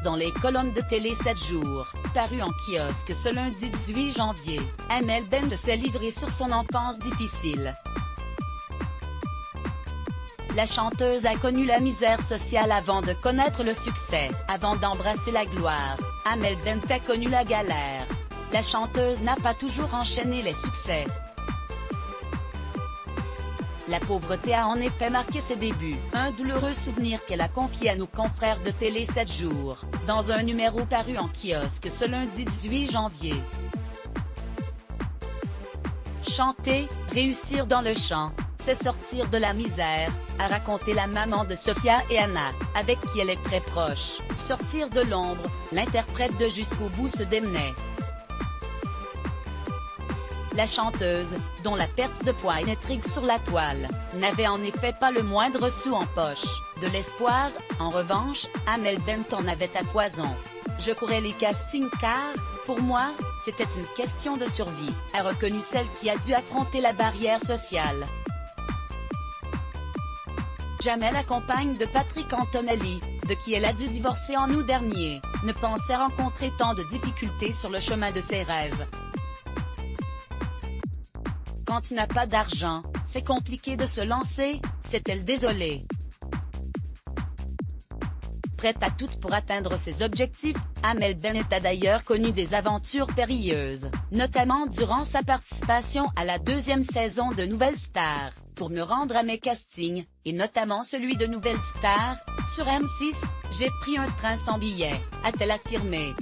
dans les colonnes de Télé 7 jours, paru en kiosque ce lundi 18 janvier, Amel Bent s'est livrée sur son enfance difficile. La chanteuse a connu la misère sociale avant de connaître le succès. Avant d'embrasser la gloire, Amel Bent a connu la galère. La chanteuse n'a pas toujours enchaîné les succès. La pauvreté a en effet marqué ses débuts, un douloureux souvenir qu'elle a confié à nos confrères de Télé 7 jours, dans un numéro paru en kiosque ce lundi 18 janvier. Chanter, réussir dans le chant, c'est sortir de la misère, a raconté la maman de Sophia et Anna, avec qui elle est très proche. Sortir de l'ombre, l'interprète de Jusqu'au bout se démenait. La chanteuse, dont la perte de poids intrigue sur la toile, n'avait en effet pas le moindre sou en poche. De l'espoir, en revanche, Amel Bent en avait à foison. Je courais les castings car, pour moi, c'était une question de survie, a reconnu celle qui a dû affronter la barrière sociale. Jamais la compagne de Patrick Antonelli, de qui elle a dû divorcer en août dernier, ne pensait rencontrer tant de difficultés sur le chemin de ses rêves. Quand tu n'as pas d'argent, c'est compliqué de se lancer, s'est-elle désolée. Prête à tout pour atteindre ses objectifs, Amel Bent a d'ailleurs connu des aventures périlleuses, notamment durant sa participation à la 2e saison de Nouvelle Star, pour me rendre à mes castings, et notamment celui de Nouvelle Star, sur M6, j'ai pris un train sans billet, a-t-elle affirmé.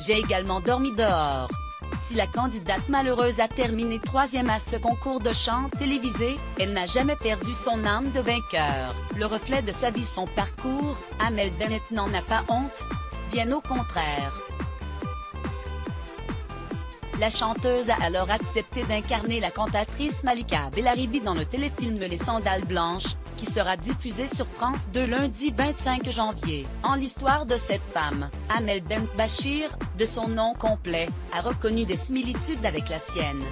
J'ai également dormi dehors. Si la candidate malheureuse a terminé 3e à ce concours de chant télévisé, elle n'a jamais perdu son âme de vainqueur. Le reflet de sa vie, son parcours, Amel Bent n'en a pas honte, bien au contraire. La chanteuse a alors accepté d'incarner la cantatrice Malika Bellaribi dans le téléfilm Les Sandales Blanches, qui sera diffusé sur France 2 lundi 25 janvier. En l'histoire de cette femme, Amel Bent Bachir, de son nom complet, a reconnu des similitudes avec la sienne.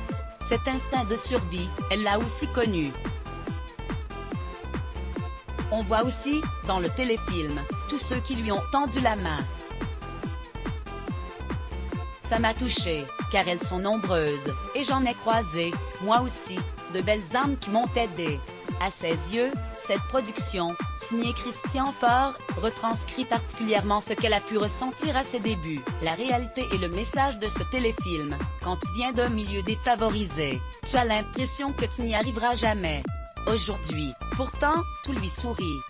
Cet instinct de survie, elle l'a aussi connu. On voit aussi, dans le téléfilm, tous ceux qui lui ont tendu la main. Ça m'a touchée, car elles sont nombreuses, et j'en ai croisé, moi aussi, de belles âmes qui m'ont aidé. À ses yeux, cette production, signée Christian Faure, retranscrit particulièrement ce qu'elle a pu ressentir à ses débuts. La réalité et le message de ce téléfilm, quand tu viens d'un milieu défavorisé, tu as l'impression que tu n'y arriveras jamais. Aujourd'hui, pourtant, tout lui sourit.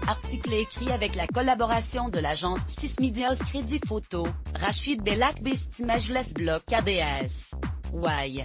Article écrit avec la collaboration de l'agence 6 Medias Crédit Photo, Rachid Bellak Best Imageless Block ADS. Why?